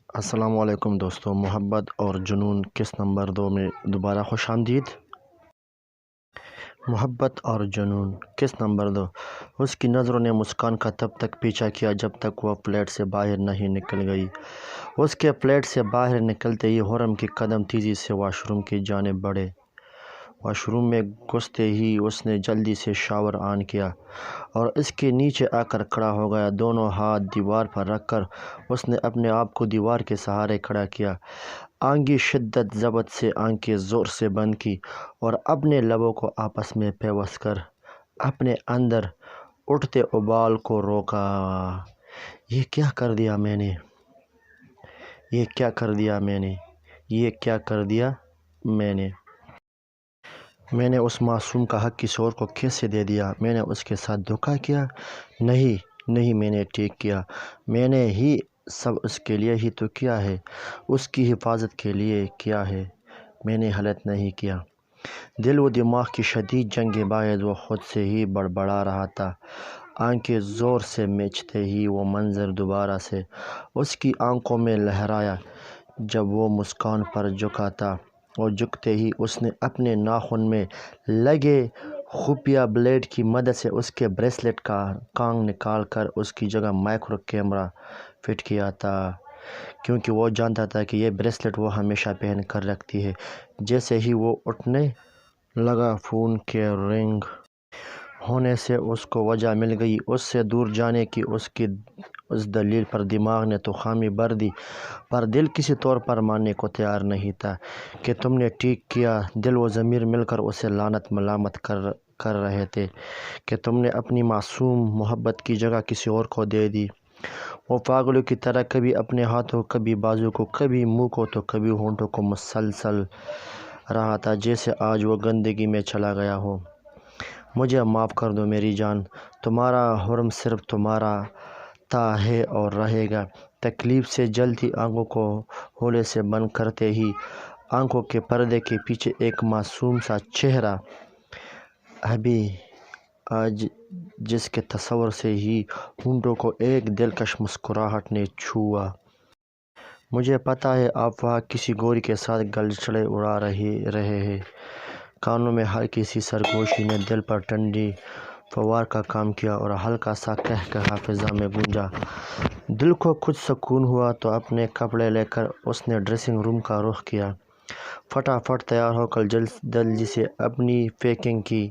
السلام علیکم دوستو، محبت اور جنون قسط نمبر 2 میں دوبارہ خوش آمدید۔ محبت اور جنون قسط نمبر 2۔ اس کی نظروں نے مسکان کا تب تک پیچھا کیا جب تک وہ فلیٹ سے باہر نہیں نکل گئی۔ اس کے فلیٹ سے باہر نکلتے ہی حرم کے قدم تیزی سے واش روم کی جانب بڑھے۔ واش روم میں گھستے ہی اس نے جلدی سے شاور آن کیا اور اس کے نیچے آ کر کھڑا ہو گیا۔ دونوں ہاتھ دیوار پر رکھ کر اس نے اپنے آپ کو دیوار کے سہارے کھڑا کیا، آنگیں شدت ضبط سے آنکھیں زور سے بند کی اور اپنے لبوں کو آپس میں پیوست کر اپنے اندر اٹھتے ابال کو روکا۔ یہ کیا کر دیا میں نے، یہ کیا کر دیا میں نے، یہ کیا کر دیا میں نے میں نے اس معصوم کا حق کسی اور کو کیسے دے دیا؟ میں نے اس کے ساتھ دھوکہ کیا؟ نہیں، میں نے ٹھیک کیا۔ میں نے ہی سب اس کے لیے ہی تو کیا ہے، اس کی حفاظت کے لیے کیا ہے۔ میں نے غلط نہیں کیا۔ دل و دماغ کی شدید جنگ باعث وہ خود سے ہی بڑبڑا رہا تھا۔ آنکھیں زور سے مینچتے ہی وہ منظر دوبارہ سے اس کی آنکھوں میں لہرایا جب وہ مسکان پر جھکا تھا، اور جھکتے ہی اس نے اپنے ناخن میں لگے خفیہ بلیڈ کی مدد سے اس کے بریسلیٹ کا کانگ نکال کر اس کی جگہ مائکرو کیمرہ فٹ کیا تھا، کیونکہ وہ جانتا تھا کہ یہ بریسلیٹ وہ ہمیشہ پہن کر رکھتی ہے۔ جیسے ہی وہ اٹھنے لگا، فون کے رنگ ہونے سے اس کو وجہ مل گئی۔ اس سے دور جانے کی اس دلیل پر دماغ نے تو خامی بھر دی، پر دل کسی طور پر ماننے کو تیار نہیں تھا کہ تم نے ٹھیک کیا۔ دل و ضمیر مل کر اسے لعنت ملامت کر رہے تھے کہ تم نے اپنی معصوم محبت کی جگہ کسی اور کو دے دی۔ وہ پاگلوں کی طرح کبھی اپنے ہاتھوں، کبھی بازو کو، کبھی منہ کو تو کبھی ہونٹوں کو مسل رہا تھا، جیسے آج وہ گندگی میں چلا گیا ہو۔ مجھے معاف کر دو میری جان، تمہارا حرم صرف تمہارا تھا، ہے اور رہے گا۔ تکلیف سے جلتی آنکھوں کو ہولے سے بند کرتے ہی آنکھوں کے پردے کے پیچھے ایک معصوم سا چہرہ ابھی آج جس کے تصور سے ہی ہونٹوں کو ایک دلکش مسکراہٹ نے چھوا۔ مجھے پتہ ہے آپ وہاں کسی گوری کے ساتھ گلچھڑے اڑا رہے ہیں۔ کانوں میں ہلکی سی سرگوشی نے دل پر ٹھنڈی فوار کا کام کیا اور ہلکا سا قہقہا فضا میں گونجا۔ دل کو کچھ سکون ہوا تو اپنے کپڑے لے کر اس نے ڈریسنگ روم کا رخ کیا۔ فٹافٹ تیار ہو کر جلدی سے اپنی پیکنگ کی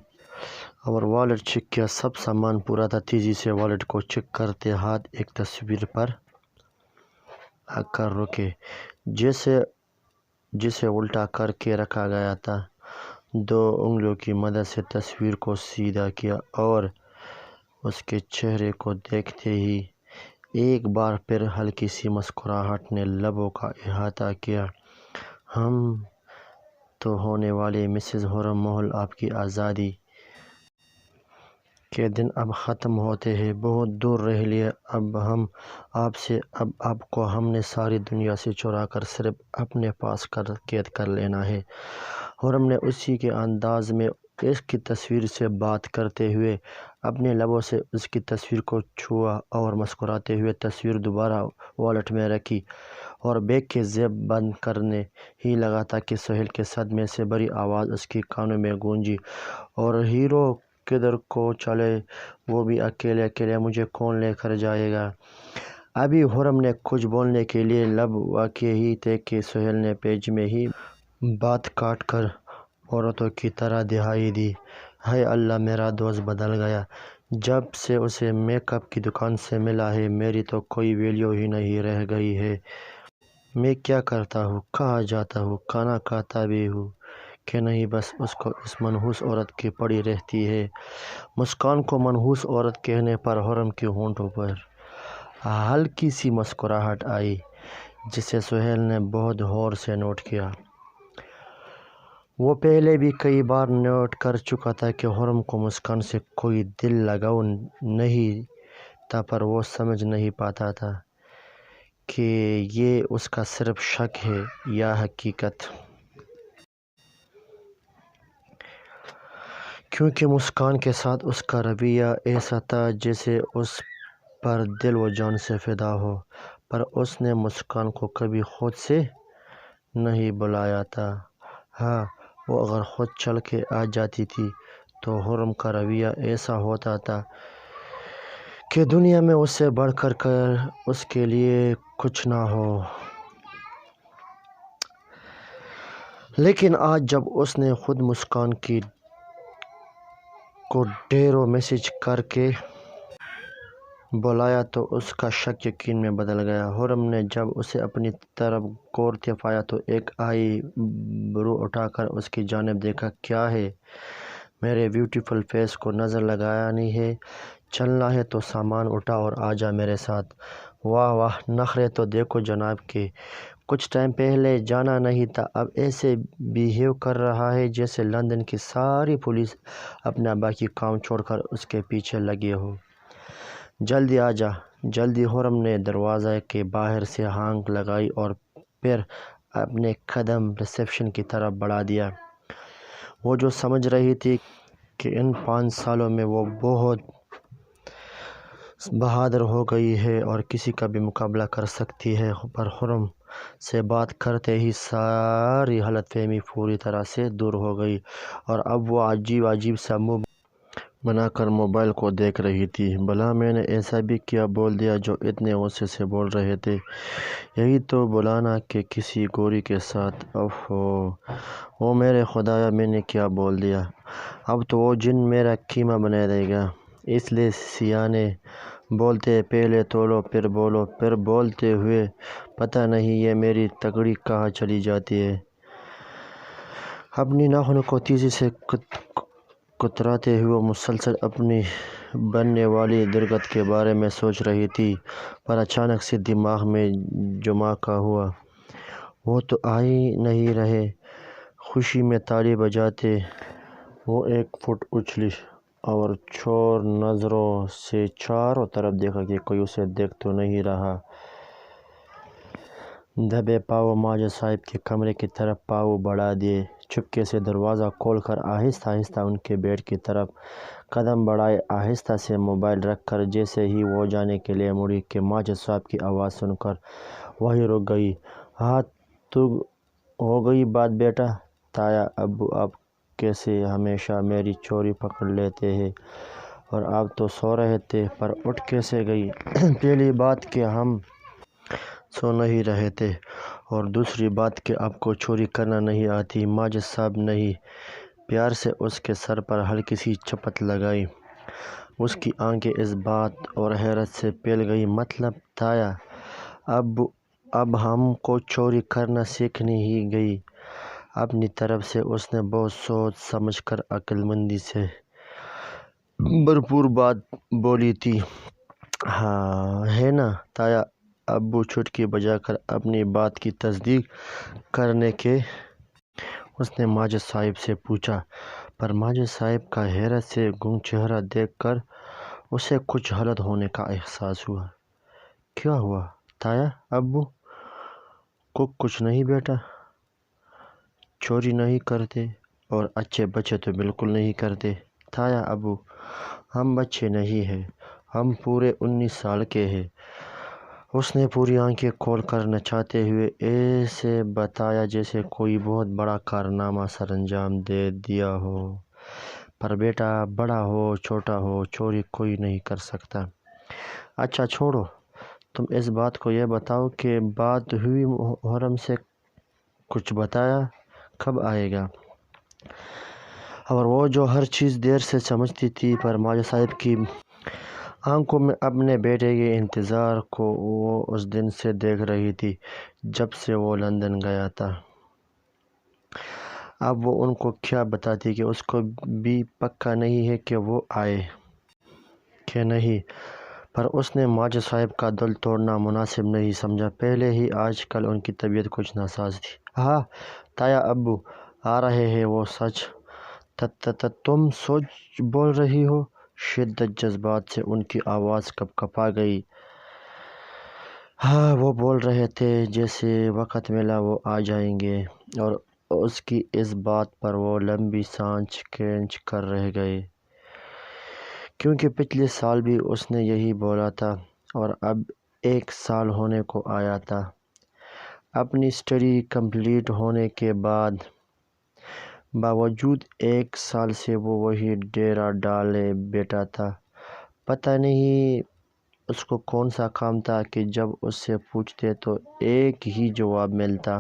اور والیٹ چیک کیا۔ سب سامان پورا تھا۔ تیزی سے والیٹ کو چیک کرتے ہاتھ ایک تصویر پر آ کر رکے جسے الٹا کر کے رکھا گیا تھا۔ دو انگلیوں کی مدد سے تصویر کو سیدھا کیا اور اس کے چہرے کو دیکھتے ہی ایک بار پھر ہلکی سی مسکراہٹ نے لبوں کا احاطہ کیا۔ ہم تو ہونے والے مسز حرم محل، آپ کی آزادی کے دن اب ختم ہوتے ہیں۔ بہت دور رہ لیے اب ہم آپ سے۔ اب آپ کو ہم نے ساری دنیا سے چرا کر صرف اپنے پاس قید کر لینا ہے۔ حرم نے اسی کے انداز میں اس کی تصویر سے بات کرتے ہوئے اپنے لبوں سے اس کی تصویر کو چھوا اور مسکراتے ہوئے تصویر دوبارہ والیٹ میں رکھی اور بیگ کی زیب بند کرنے ہی لگا تھا کہ سہیل کے صدمے سے بھری آواز اس کے کانوں میں گونجی، اور ہیرو کدھر کو چلے، وہ بھی اکیلے مجھے کون لے کر جائے گا؟ ابھی حرم نے کچھ بولنے کے لیے لب واقع ہی تھے کہ سہیل نے پیج میں ہی بات کاٹ کر عورتوں کی طرح دہائی دی، ہائے اللہ میرا دوست بدل گیا جب سے اسے میک اپ کی دکان سے ملا ہے۔ میری تو کوئی ویلیو ہی نہیں رہ گئی ہے۔ میں کیا کرتا ہوں، کہاں جاتا ہوں، کھانا کھاتا بھی ہوں کہ نہیں، بس اس کو اس منحوس عورت کی پڑی رہتی ہے۔ مسکان کو منحوس عورت کہنے پر حرم کے ہونٹوں پر ہلکی سی مسکراہٹ آئی، جسے سہیل نے بہت غور سے نوٹ کیا۔ وہ پہلے بھی کئی بار نوٹ کر چکا تھا کہ حرم کو مسکان سے کوئی دل لگاؤ نہیں تھا، پر وہ سمجھ نہیں پاتا تھا کہ یہ اس کا صرف شک ہے یا حقیقت، کیونکہ مسکان کے ساتھ اس کا رویہ ایسا تھا جیسے اس پر دل و جان سے فدا ہو۔ پر اس نے مسکان کو کبھی خود سے نہیں بلایا تھا۔ ہاں، وہ اگر خود چل کے آ جاتی تھی تو حرم کا رویہ ایسا ہوتا تھا کہ دنیا میں اس سے بڑھ کر اس کے لیے کچھ نہ ہو۔ لیکن آج جب اس نے خود مسکان کو ڈھیروں میسج کر کے بلایا تو اس کا شک یقین میں بدل گیا۔ حرم نے جب اسے اپنی طرف گھورتے پایا تو ایک آئی برو اٹھا کر اس کی جانب دیکھا۔ کیا ہے؟ میرے بیوٹیفل فیس کو نظر لگانی ہے؟ چلنا ہے تو سامان اٹھا اور آجا میرے ساتھ۔ واہ واہ، نخرے تو دیکھو جناب کے، کچھ ٹائم پہلے جانا نہیں تھا، اب ایسے بیہیو کر رہا ہے جیسے لندن کی ساری پولیس اپنا باقی کام چھوڑ کر اس کے پیچھے لگے ہو۔ جلدی آجا، جلدی۔ حرم نے دروازے کے باہر سے ہانک لگائی اور پھر اپنے قدم ریسیپشن کی طرف بڑھا دیا۔ وہ جو سمجھ رہی تھی کہ ان 5 سالوں میں وہ بہت بہادر ہو گئی ہے اور کسی کا بھی مقابلہ کر سکتی ہے، پر حرم سے بات کرتے ہی ساری غلط فہمی پوری طرح سے دور ہو گئی اور اب وہ عجیب سا منہ بنا کر موبائل کو دیکھ رہی تھی۔ بھلا میں نے ایسا بھی کیا بول دیا جو اتنے غصے سے بول رہے تھے؟ یہی تو بلانا کہ کسی گوری کے ساتھ۔ او میرے خدایا، میں نے کیا بول دیا؟ اب تو وہ جن میرا قیمہ بنا دے گا۔ اس لیے سیانے بولتے ہیں پہلے تولو پھر بولو، پھر بولتے ہوئے پتہ نہیں یہ میری تکڑی کہاں چلی جاتی ہے۔ اپنی ناخنوں کو تیزی سے کتراتے ہوئے مسلسل اپنی بننے والی درگت کے بارے میں سوچ رہی تھی، پر اچانک سے دماغ میں جھمکا ہوا۔ وہ تو آ ہی نہیں رہے۔ خوشی میں تالی بجاتے وہ 1 فٹ اچھلی اور چور نظروں سے چاروں طرف دیکھا کہ کوئی اسے دیکھ تو نہیں رہا۔ دبے پاؤں ماجد صاحب کے کمرے کی طرف پاؤں بڑھا دیے، چپکے سے دروازہ کھول کر آہستہ ان کے بیڈ کی طرف قدم بڑھائے۔ آہستہ سے موبائل رکھ کر جیسے ہی وہ جانے کے لیے مڑی کہ ماجد صاحب کی آواز سن کر وہیں رک گئی۔ ہاں تو ہو گئی بات بیٹا؟ تایا ابو آپ کیسے ہمیشہ میری چوری پکڑ لیتے ہیں، اور آپ تو سو رہے تھے، پر اٹھ کیسے گئی؟ پہلی بات کہ ہم سو نہیں رہے تھے، اور دوسری بات کہ آپ کو چوری کرنا نہیں آتی۔ ماجد صاحب نے پیار سے اس کے سر پر ہلکی سی چپت لگائی۔ اس کی آنکھیں اس بات اور حیرت سے پھیل گئیں۔ مطلب تایا اب ہم کو چوری کرنا سیکھنی ہی گئی؟ اپنی طرف سے اس نے بہت سوچ سمجھ کر عقل مندی سے بھرپور بات بولی تھی۔ ہاں ہے نا؟ تایا ابو چٹکی بجا کر اپنی بات کی تصدیق کرنے کے اس نے ماجد صاحب سے پوچھا، پر ماجد صاحب کا حیرت سے گنگ چہرہ دیکھ کر اسے کچھ غلط ہونے کا احساس ہوا۔ کیا ہوا؟ تایا ابو کو کچھ نہیں بیٹا، چوری نہیں کرتے، اور اچھے بچے تو بالکل نہیں کرتے۔ تایا ابو ہم بچے نہیں ہیں، ہم پورے 19 سال کے ہیں۔ اس نے پوری آنکھیں کھول کر نچاتے ہوئے ایسے بتایا جیسے کوئی بہت بڑا کارنامہ سر انجام دے دیا ہو۔ پر بیٹا، بڑا ہو چھوٹا ہو، چوری کوئی نہیں کر سکتا۔ اچھا چھوڑو، تم اس بات کو یہ بتاؤ کہ بات ہوئی حرم سے کچھ بتایا؟ کب آئے گا؟ اور وہ جو ہر چیز دیر سے سمجھتی تھی، پر ماجد صاحب کی آنکھوں میں اپنے بیٹے کے انتظار کو وہ اس دن سے دیکھ رہی تھی جب سے وہ لندن گیا تھا۔ اب وہ ان کو کیا بتاتی کہ اس کو بھی پکا نہیں ہے کہ وہ آئے کہ نہیں، پر اس نے ماجد صاحب کا دل توڑنا مناسب نہیں سمجھا۔ پہلے ہی آج کل ان کی طبیعت کچھ ناساز تھی۔ ہاں تایا ابو آ رہے ہیں، وہ سچ؟ تم سچ بول رہی ہو؟ شدید جذبات سے ان کی آواز کپا گئی۔ ہاں وہ بول رہے تھے جیسے وقت ملا وہ آ جائیں گے، اور اس کی اس بات پر وہ لمبی سانس کھینچ کر رہ گئے، کیونکہ پچھلے سال بھی اس نے یہی بولا تھا، اور اب 1 سال ہونے کو آیا تھا۔ اپنی اسٹڈی کمپلیٹ ہونے کے باوجود 1 سال سے وہ وہی ڈیرا ڈالے بیٹھا تھا۔ پتہ نہیں اس کو کون سا کام تھا کہ جب اس سے پوچھتے تو ایک ہی جواب ملتا،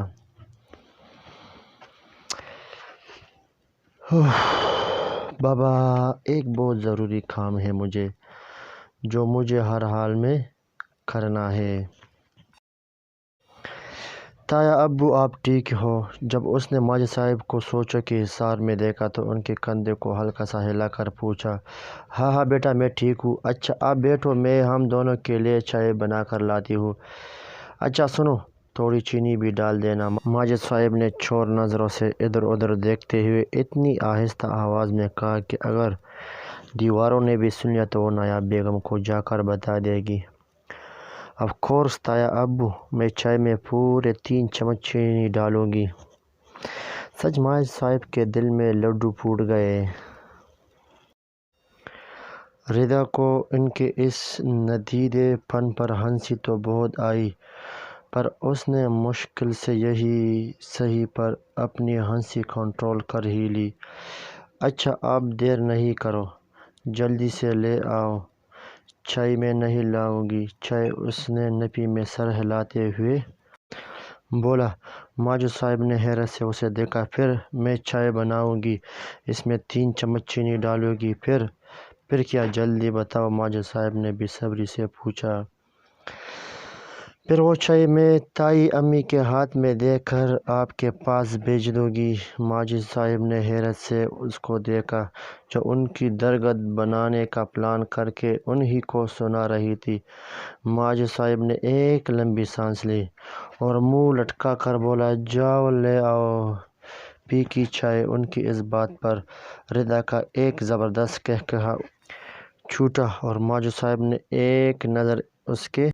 بابا ایک بہت ضروری کام ہے مجھے، جو مجھے ہر حال میں کرنا ہے۔ تایا ابو آپ ٹھیک ہو؟ جب اس نے ماجد صاحب کو سوچو کے حصار میں دیکھا تو ان کے کندھے کو ہلکا سا ہلا کر پوچھا، ہاں بیٹا میں ٹھیک ہوں۔ اچھا آپ بیٹھو، میں ہم دونوں کے لیے چائے بنا کر لاتی ہوں۔ اچھا سنو، تھوڑی چینی بھی ڈال دینا۔ ماجد صاحب نے چور نظروں سے ادھر ادھر دیکھتے ہوئے اتنی آہستہ آواز میں کہا کہ اگر دیواروں نے بھی سن لیا تو وہ نایاب بیگم کو جا کر بتا دے گی۔ آف کورس تایا ابو، میں چائے میں پورے 3 چمچ چینی ڈالوں گی۔ سچ ماجد صاحب کے دل میں لڈو پھوٹ گئے۔ ردا کو ان کے اس ندیدے پن پر ہنسی تو بہت آئی، پر اس نے مشکل سے یہی سہی پر اپنی ہنسی کنٹرول کر ہی لی۔ اچھا آپ دیر نہیں کرو، جلدی سے لے آؤ چائے۔ میں نہیں لاؤں گی چائے، اس نے نفی میں سر ہلاتے ہوئے بولا۔ ماجد صاحب نے حیرت سے اسے دیکھا۔ پھر میں چائے بناؤں گی، اس میں 3 چمچ چینی ڈالوں گی، پھر کیا جلدی بتاؤ، ماجد صاحب نے بے صبری سے پوچھا۔ پھر وہ چائے میں تائی امی کے ہاتھ میں دے کر آپ کے پاس بھیج دوں گی۔ ماجد صاحب نے حیرت سے اس کو دیکھا جو ان کی درگت بنانے کا پلان کر کے انہی کو سنا رہی تھی۔ ماجد صاحب نے ایک لمبی سانس لی اور منہ لٹکا کر بولا، جاؤ لے آؤ پی کی چائے۔ ان کی اس بات پر ردا کا ایک زبردست قہقہہ چھوٹا اور ماجد صاحب نے ایک نظر اس کے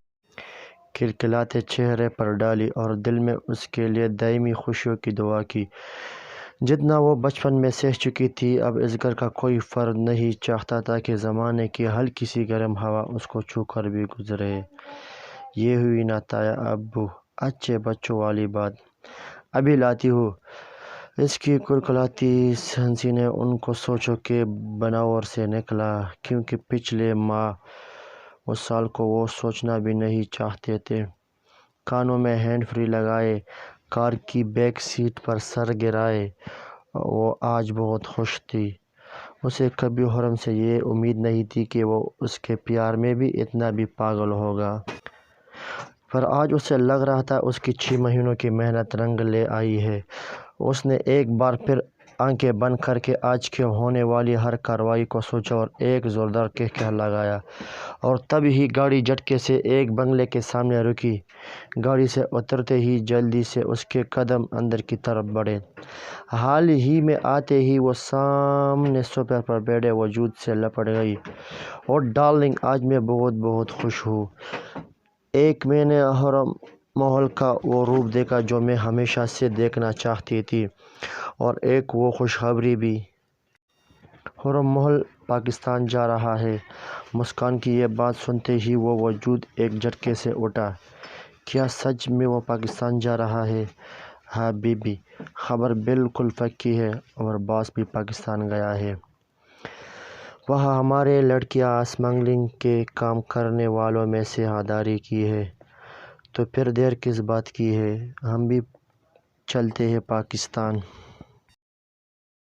کھلکھلاتے چہرے پر ڈالی اور دل میں اس کے لیے دائمی خوشیوں کی دعا کی۔ جتنا وہ بچپن میں سہ چکی تھی، اب اس گھر کا کوئی فرد نہیں چاہتا تھا کہ زمانے کی ہلکی سی گرم ہوا اس کو چھو کر بھی گزرے۔ یہ ہوئی نا تایا ابو اچھے بچوں والی بات، ابھی لاتی ہوں۔ اس کی کلکلاتی ہنسی نے ان کو سوچو کے بناور سے نکلا، کیونکہ پچھلے ماہ اس سال کو وہ سوچنا بھی نہیں چاہتے تھے۔ کانوں میں ہینڈ فری لگائے، کار کی بیک سیٹ پر سر گرائے، وہ آج بہت خوش تھی۔ اسے کبھی حرم سے یہ امید نہیں تھی کہ وہ اس کے پیار میں بھی اتنا بھی پاگل ہوگا، پر آج اسے لگ رہا تھا اس کی 6 مہینوں کی محنت رنگ لے آئی ہے۔ اس نے ایک بار پھر آنکھیں بند کر کے آج کی ہونے والی ہر کارروائی کو سوچا اور ایک زوردار قہقہہ لگایا، اور تب ہی گاڑی جھٹکے سے ایک بنگلے کے سامنے رکی۔ گاڑی سے اترتے ہی جلدی سے اس کے قدم اندر کی طرف بڑھے۔ حال ہی میں آتے ہی وہ سامنے سوفے پر بیٹھے وجود سے لپٹ گئی۔ اوہ ڈارلنگ، آج میں بہت بہت خوش ہوں۔ ایک میں نے حرم محل کا وہ روپ دیکھا جو میں ہمیشہ سے دیکھنا چاہتی تھی، اور ایک وہ خوشخبری بھی۔ حرم محل پاکستان جا رہا ہے۔ مسکان کی یہ بات سنتے ہی وہ وجود ایک جھٹکے سے اٹھا۔ کیا سچ میں وہ پاکستان جا رہا ہے؟ ہاں بی بی، خبر بالکل پکی ہے، اور باس بھی پاکستان گیا ہے۔ وہاں ہماری لڑکیاں اسمگلنگ کے کام کرنے والوں میں سیاہداری کی ہے۔ تو پھر دیر کس بات کی ہے، ہم بھی چلتے ہیں پاکستان۔